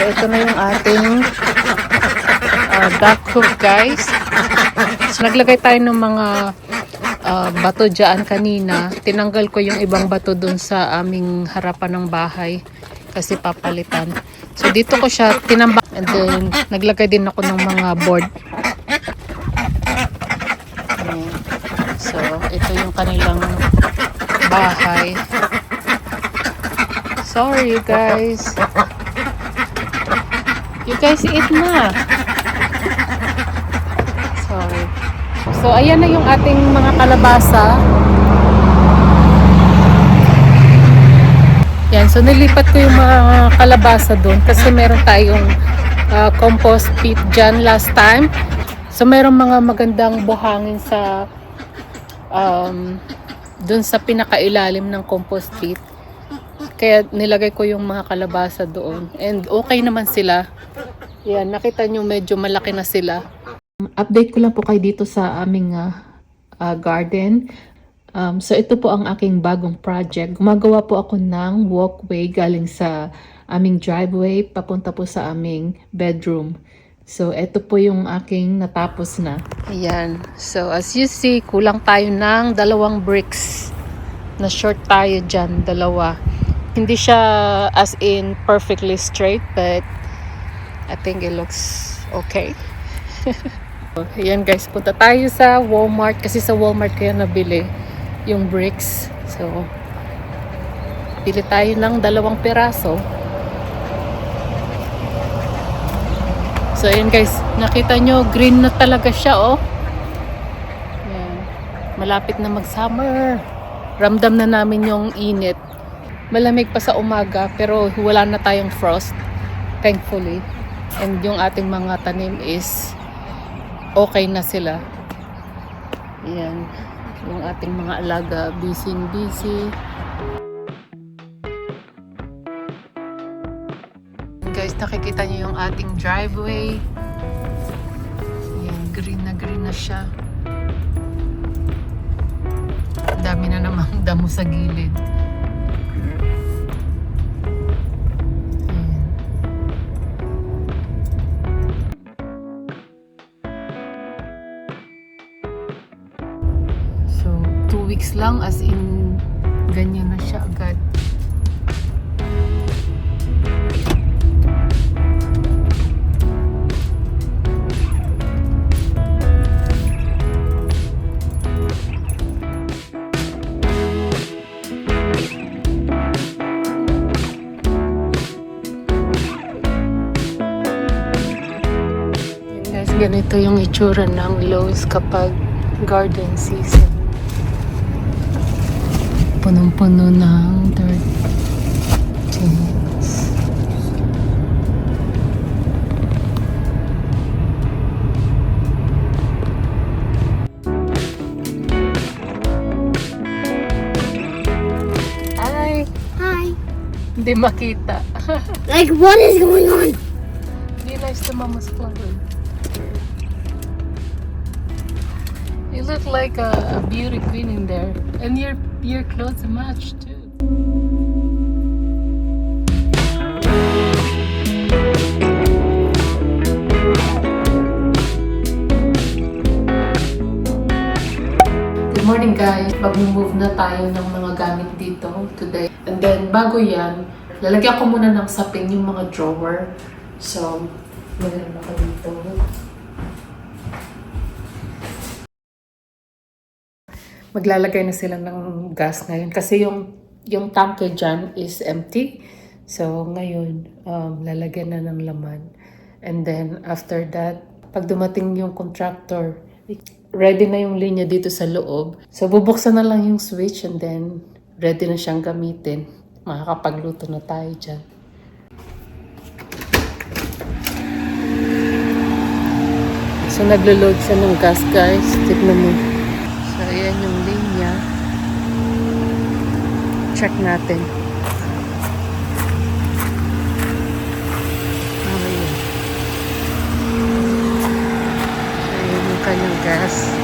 ito na yung ating duck hook, guys. So, naglagay tayo ng mga bato dyan kanina. Tinanggal ko yung ibang bato dun sa aming harapan ng bahay kasi papalitan. So, dito ko siya tinambak. And then, naglagay din ako ng mga board. So, ito yung kanilang bahay. Sorry, you guys. You guys eat na. Sorry. So, ayan na yung ating mga kalabasa. Yan. So, nilipat ko yung mga kalabasa doon kasi meron tayong compost pit dyan last time. So, meron mga magandang buhangin sa doon sa pinakailalim ng compost pit. Kaya nilagay ko yung mga kalabasa doon. And okay naman sila. Yan, nakita nyo medyo malaki na sila. Update ko lang po kayo dito sa aming garden. So ito po ang aking bagong project. Gumagawa po ako ng walkway galing sa aming driveway papunta po sa aming bedroom. So ito po yung aking natapos na. Ayan. So as you see, kulang tayo ng 2 bricks. Na short tayo dyan, 2. Hindi siya as in perfectly straight, but I think it looks okay. Ayan guys, punta tayo sa Walmart kasi sa Walmart kaya nabili yung bricks. So, pili tayo ng 2 piraso. So, ayan guys, nakita nyo, green na talaga siya, oh. Ayan. Malapit na mag-summer. Ramdam na namin yung init. Malamig pa sa umaga pero wala na tayong frost, thankfully. And yung ating mga tanim is okay na sila. Ayan, yung ating mga alaga busy. Guys, nakikita niyo yung ating driveway. Ayan, green na siya. Dami na namang damo sa gilid. So, 2 weeks lang as in ganyan na siya agad. Guys, ganito yung itsura ng Lowe's kapag garden season. Punong-puno ng dirt tins. Hi! Hi. Hindi makita. Like, what is going on? Be nice to Mama's flower. You look like a beauty queen in there. And your clothes match too. Good morning guys! Mag-move na tayo ng mga gamit dito today. And then bago yan, lalagyan ko muna ng sapin yung mga drawer. So, meron ako dito. Maglalagay na sila ng gas ngayon kasi yung tanke dyan is empty. So ngayon lalagyan na ng laman. And then after that, pag dumating yung contractor, ready na yung linya dito sa loob. So bubuksan na lang yung switch and then ready na siyang gamitin. Makakapagluto na tayo dyan. So naglo-load siya ng gas guys. Tignan mo. So, ayan yung linya. Check natin. Ayan. So, ayan yung kanyang gas.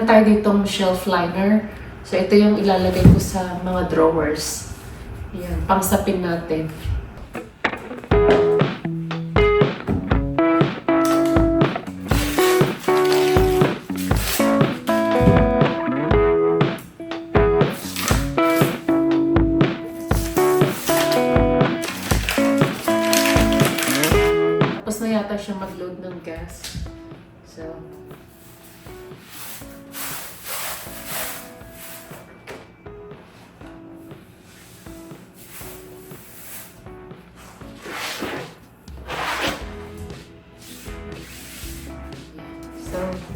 meron tayo ditong shelf liner. So, ito yung ilalagay ko sa mga drawers. Yan, pangsapin natin. Tapos na yata siya mag-load ng gas. So,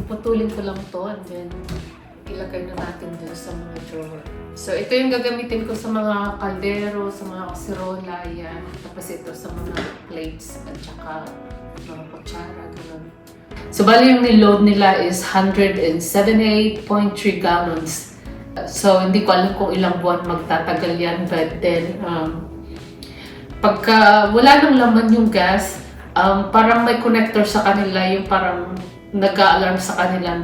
puputulin ko lang to and then ilagay na natin dun sa mga drawer. So, ito yung gagamitin ko sa mga kaldero, sa mga kasirola, yan. Tapos ito sa mga plates at saka mga kutsara, gano'n. So, bali yung niload nila is 178.3 gallons. So, hindi ko alam kung ilang buwan magtatagal yan, but then, pagka wala nang laman yung gas, parang may connector sa kanila, yung parang nag-a-alarm sa kanila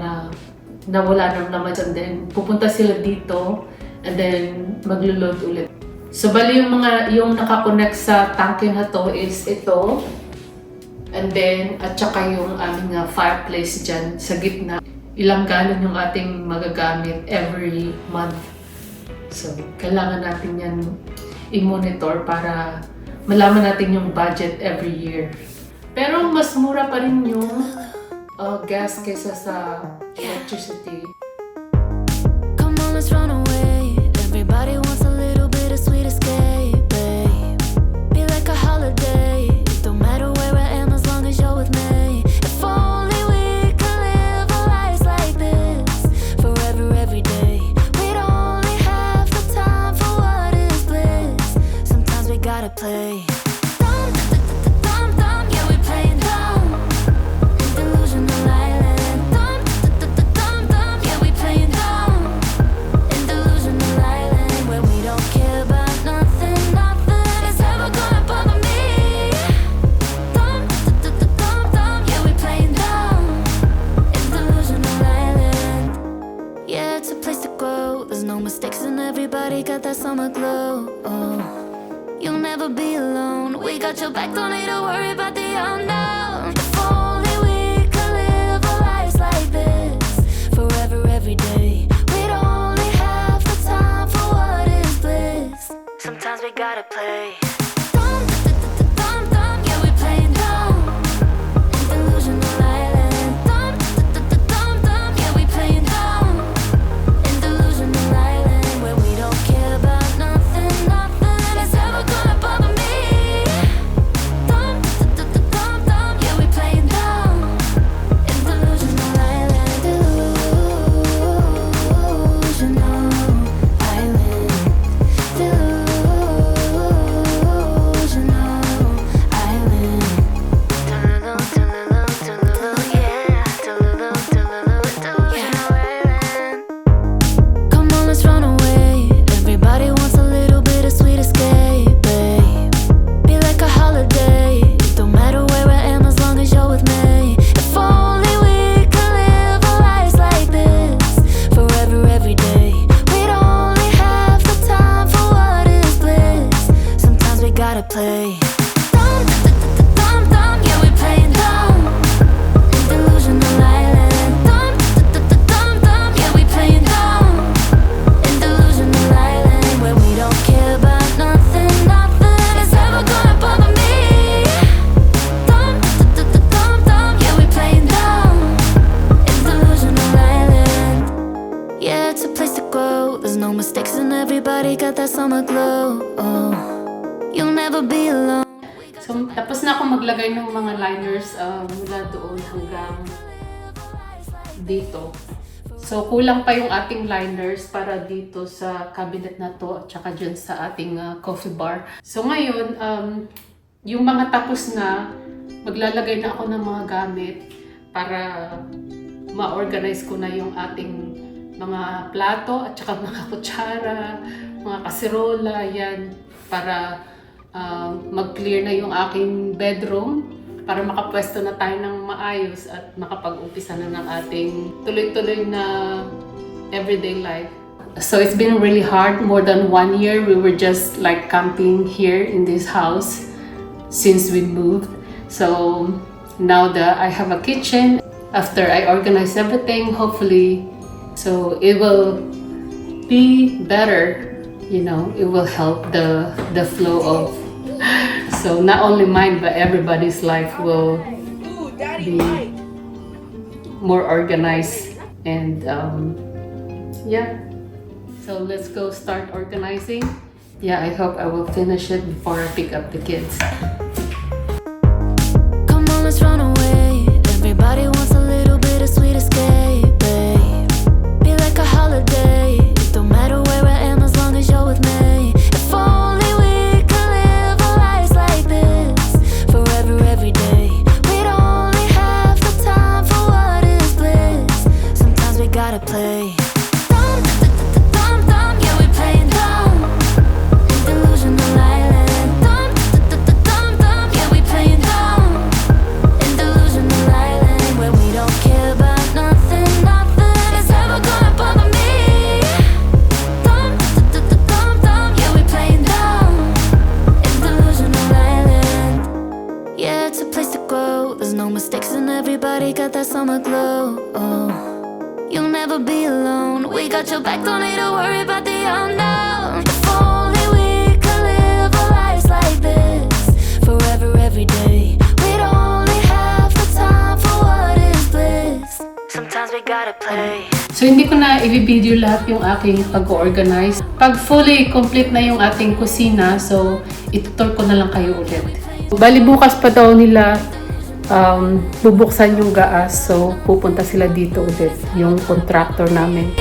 na wala nang laman. And then, pupunta sila dito and then maglo-load ulit. So, bali yung nakakonect sa tanke na to is ito. And then, at saka yung aming fireplace dyan sa gitna. Ilang galon yung ating magagamit every month. So, kailangan natin yan i-monitor para malaman natin yung budget every year. Pero mas mura pa rin yung gas kaysa sa electricity. Come on, let's run away. Everybody wants a little bit of sweet escape, babe. Be like a holiday. Don't matter where I am as long as you're with me. If only we could live our lives like this forever, every day. We'd only have the time for what is bliss. Sometimes we gotta play. Everybody got that summer glow. Oh, you'll never be alone. We got your back, don't need to worry about the unknown. If only we could live our lives like this forever, every day. We'd only have the time for what is bliss. Sometimes we gotta play. Play. Yeah, we playing dumb in delusional island. Yeah, we playing dumb in delusional island where we don't care about nothing. Nothing is ever gonna bother me. Yeah, we playing dumb in delusional island. Yeah, it's a place to grow. There's no mistakes and everybody got that summer glow. Oh. You'll never be alone. So, tapos na ako maglagay ng mga liners mula doon hanggang dito. So, kulang pa yung ating liners para dito sa cabinet na to at saka dyan sa ating coffee bar. So, ngayon, yung mga tapos na, maglalagay na ako ng mga gamit para ma-organize ko na yung ating mga plato at saka mga kutsara, mga kasirola, yan, para mag-clear na yung aking bedroom para makapwesto na tayo ng maayos at makapag-umpisa na ng ating tuloy-tuloy na everyday life. So it's been really hard. More than 1 year, we were just like camping here in this house since we moved. So now that I have a kitchen, after I organize everything, hopefully, so it will be better, you know, it will help the flow of, so not only mine, but everybody's life will be more organized. And yeah, so let's go start organizing. Yeah, I hope I will finish it before I pick up the kids. Come on, let's run away. Everybody wants a little bit of sweet escape, babe. Be like a holiday. It don't matter where I am as long as you're with me. If only we could live our lives like this forever, every day. We'd only have the time for what is bliss. Sometimes we gotta play. Dumb, dumb, dumb, yeah, we playing dumb. In delusional island. Dumb, dumb, dumb, yeah, we playing dumb. In delusional island where we don't care about nothing, nothing is ever gonna bother me. Dumb, dumb, yeah, we playing dumb. In delusional island. Yeah, it's a place to grow. There's no mistakes and everybody got that summer glow. Oh, you'll never be alone. We got your back, don't need to worry about the unknown. If only we could live our lives like this forever, every day. We'd only have the time for what is bliss. Sometimes we gotta play. So hindi ko na i-video lahat yung aking pag-organize. Pag fully complete na yung ating kusina, so itutur ko na lang kayo ulit. Bali bukas pa daw nila bubuksan yung gaas, so pupunta sila dito ulit, yung contractor namin.